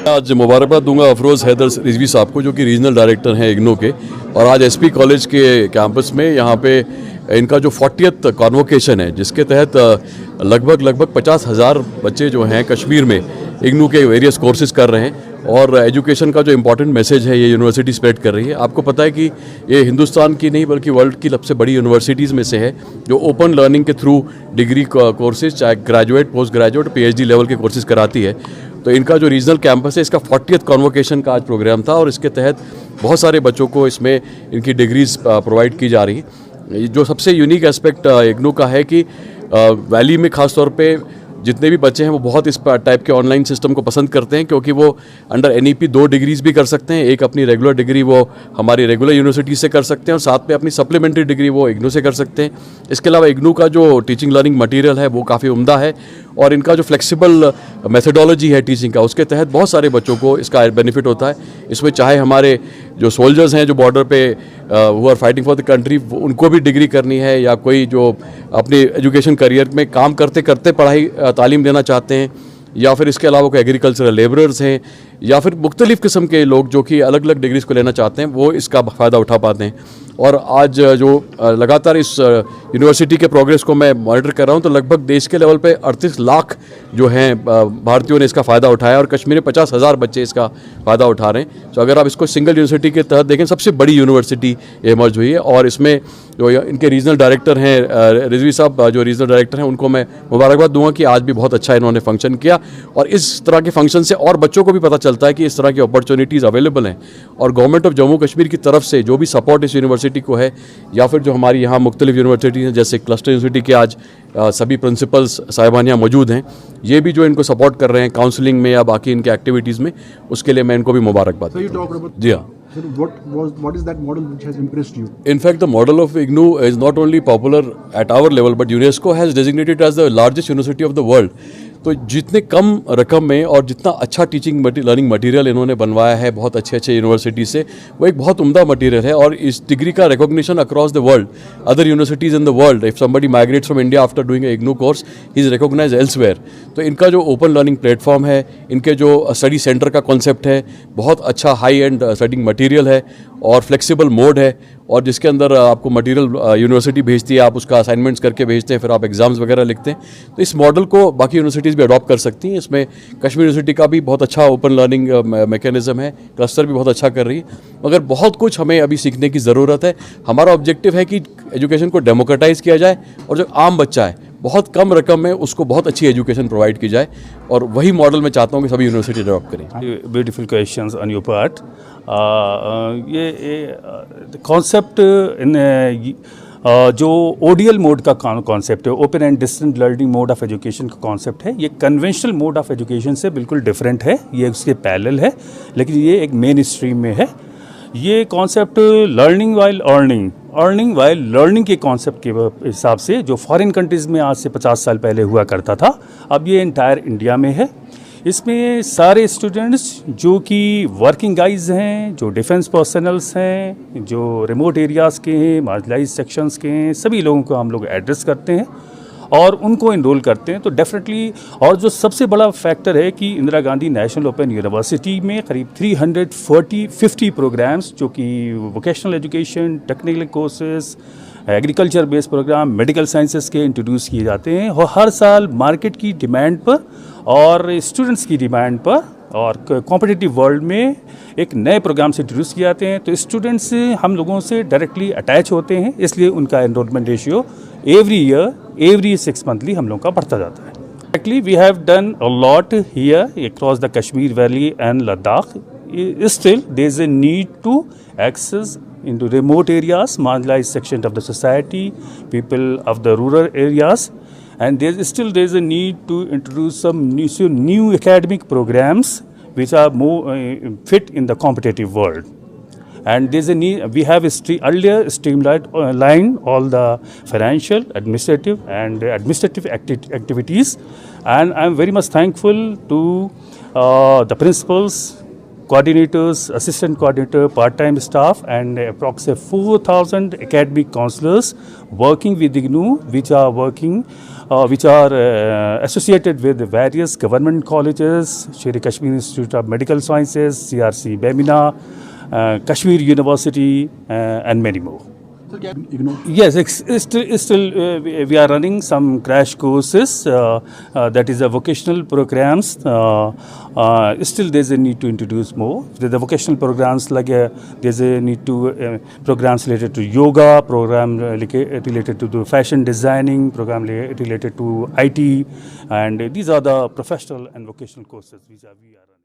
आज मुबारकबाद दूंगा अफरोज़ हैदर रिजवी साहब को, जो कि रीजनल डायरेक्टर हैं इग्नू के, और आज एसपी कॉलेज के कैंपस में यहाँ पे इनका जो 40th कॉन्वोकेशन है, जिसके तहत लगभग 50,000 बच्चे जो हैं कश्मीर में इग्नू के वेरियस कोर्सेज कर रहे हैं। और एजुकेशन का जो इम्पोर्टेंट मैसेज है ये यूनिवर्सिटी स्प्रेड कर रही है। आपको पता है कि ये हिंदुस्तान की नहीं बल्कि वर्ल्ड की सबसे बड़ी यूनिवर्सिटीज़ में से है, जो ओपन लर्निंग के थ्रू डिग्री कोर्सेज, चाहे graduate, post graduate, PhD level के कोर्सेज कराती है। तो इनका जो रीजनल कैंपस है, इसका 40th कॉन्वोकेशन का आज प्रोग्राम था, और इसके तहत बहुत सारे बच्चों को इसमें इनकी डिग्रीज प्रोवाइड की जा रही है। जो सबसे यूनिक एस्पेक्ट इग्नू का है कि वैली में ख़ास तौर पे जितने भी बच्चे हैं वो बहुत इस टाइप के ऑनलाइन सिस्टम को पसंद करते हैं, क्योंकि वो अंडर NEP 2 डिग्रीज भी कर सकते हैं। एक अपनी रेगुलर डिग्री वो हमारी रेगुलर यूनिवर्सिटी से कर सकते हैं, और साथ में अपनी सप्लीमेंट्री डिग्री वो इग्नू से कर सकते हैं। इसके अलावा इग्नू का जो टीचिंग लर्निंग मटेरियल है वो काफ़ी उम्दा है, और इनका जो फ्लेक्सिबल मेथडोलॉजी है टीचिंग का, उसके तहत बहुत सारे बच्चों को इसका बेनिफिट होता है। इसमें चाहे हमारे जो सोल्जर्स हैं जो बॉर्डर पे who are fighting for the country, उनको भी डिग्री करनी है, या कोई जो अपनी एजुकेशन करियर में काम करते करते पढ़ाई तालीम देना चाहते हैं, या फिर इसके अलावा कोई एग्रीकल्चरल लेबरर्स हैं, या फिर मुख्तलिफ़ किस्म के लोग जो कि अलग अलग डिग्रीज़ को लेना चाहते हैं, वो इसका फ़ायदा उठा पाते हैं। और आज जो लगातार इस यूनिवर्सिटी के प्रोग्रेस को मैं मॉनिटर कर रहा हूँ, तो लगभग देश के लेवल पे 38 लाख जो हैं भारतीयों ने इसका फ़ायदा उठाया, और कश्मीर में 50,000 बच्चे इसका फ़ायदा उठा रहे हैं। तो अगर आप इसको सिंगल यूनिवर्सिटी के तहत देखें, सबसे बड़ी यूनिवर्सिटी इमर्ज हुई है। और इसमें जो इनके रीजनल डायरेक्टर हैं रिजवी साहब, जो रीजनल डायरेक्टर हैं, उनको मैं मुबारकबाद दूंगा कि आज भी बहुत अच्छा इन्होंने फंक्शन किया, और इस तरह के फंक्शन से और बच्चों को भी पता चलता है कि इस तरह की अपॉर्चुनिटीज़ अवेलेबल हैं। और गवर्नमेंट ऑफ जम्मू कश्मीर की तरफ से जो भी सपोर्ट इस यूनिवर्सिटी को है, या फिर जो हमारी यहाँ मुख्तलिफ यूनिवर्सिटी हैं जैसे क्लस्टर यूनिवर्सिटी के आज सभी प्रिंसिपल्स साहिबान यहाँ मौजूद हैं, ये भी जो इनको सपोर्ट कर रहे हैं काउंसलिंग में या बाकी इनके एक्टिविटीज़ में, उसके लिए मैं इनको भी मुबारकबाद। जी हाँ। So what is that model which has impressed you? In fact, the model of IGNU is not only popular at our level, but UNESCO has designated it as the largest university of the world. तो जितने कम रकम में और जितना अच्छा teaching learning material इन्होंने बनवाया है बहुत अच्छे यूनिवर्सिटी से, वो एक बहुत उम्दा मटेरियल है। और इस डिग्री का recognition across the world, other universities in the world, if somebody migrates from India after doing a IGNOU course, he is recognize elsewhere. तो इनका जो ओपन लर्निंग प्लेटफॉर्म है, इनके जो स्टडी सेंटर का कॉन्सेप्ट है, बहुत अच्छा हाई एंड स्टडिंग मटेरियल है, और फ्लेक्सिबल मोड है, और जिसके अंदर आपको मटेरियल यूनिवर्सिटी भेजती है, आप उसका असाइनमेंट्स करके भेजते हैं, फिर आप एग्जाम्स वगैरह लिखते हैं। तो इस मॉडल को बाकी यूनिवर्सिटीज़ भी अडॉप्ट कर सकती हैं। इसमें कश्मीर यूनिवर्सिटी का भी बहुत अच्छा ओपन लर्निंग मैकेनिज्म है, क्लस्टर भी बहुत अच्छा कर रही है, मगर बहुत कुछ हमें अभी सीखने की ज़रूरत है। हमारा ऑब्जेक्टिव है कि एजुकेशन को डेमोक्रेटाइज़ किया जाए, और जो आम बच्चा है बहुत कम रकम में उसको बहुत अच्छी एजुकेशन प्रोवाइड की जाए, और वही मॉडल मैं चाहता हूँ कि सभी यूनिवर्सिटी अडॉप्ट करें। Beautiful questions on your part. ये कॉन्सेप्ट इन जो ODL मोड का कॉन्सेप्ट है, open and distant learning mode of education का कॉन्सेप्ट है, ये कन्वेंशनल मोड ऑफ एजुकेशन से बिल्कुल डिफरेंट है, ये उसके पैरेलल है, लेकिन ये एक मेन स्ट्रीम में है। ये concept learning while earning while learning के कॉन्सेप्ट के हिसाब से जो फॉरेन कंट्रीज़ में आज से 50 साल पहले हुआ करता था, अब ये इंटायर इंडिया में है। इसमें सारे स्टूडेंट्स जो कि वर्किंग गाइज हैं, जो डिफेंस पर्सनल्स हैं, जो रिमोट एरियाज़ के हैं, मार्जिनलाइज्ड सेक्शंस के हैं, सभी लोगों को हम लोग एड्रेस करते हैं और उनको इनरोल करते हैं। तो डेफिनेटली, और जो सबसे बड़ा फैक्टर है कि Indira Gandhi national open university में करीब 350 प्रोग्राम्स, जो कि vocational education, technical courses, agriculture based programme, medical sciences के इंट्रोड्यूस किए जाते हैं, और हर साल मार्केट की डिमांड पर और स्टूडेंट्स की डिमांड पर और कॉम्पिटिटिव वर्ल्ड में एक नए प्रोग्राम से इंट्रोड्यूस किए जाते हैं। तो स्टूडेंट्स हम लोगों से डायरेक्टली अटैच होते हैं, इसलिए उनका एनरोलमेंट रेशियो एवरी 6 मंथली हम लोगों का बढ़ता जाता है। Actually, we have done a lot here across the Kashmir Valley and Ladakh. Still, there is a need to access into remote areas, marginalized sections of the society, people of the rural areas, and there is a need to introduce some new academic programs which are more fit in the competitive world. And there's a need. We have earlier streamlined all the financial, administrative activities, and I'm very much thankful to the principals, coordinators, assistant coordinator, part-time staff, and approximately 4,000 academic counselors working with IGNU, which are working which are associated with various government colleges, Sher-e Kashmir Institute of Medical Sciences, CRC Bemina, Kashmir University, and many more. Sir, can ignore. Yes, still we are running some crash courses, that is a vocational programs. Still there's a need to introduce more. The vocational programs like there's a need to programs related to yoga, program related to the fashion designing, program related to IT, and these are the professional and vocational courses which we are running.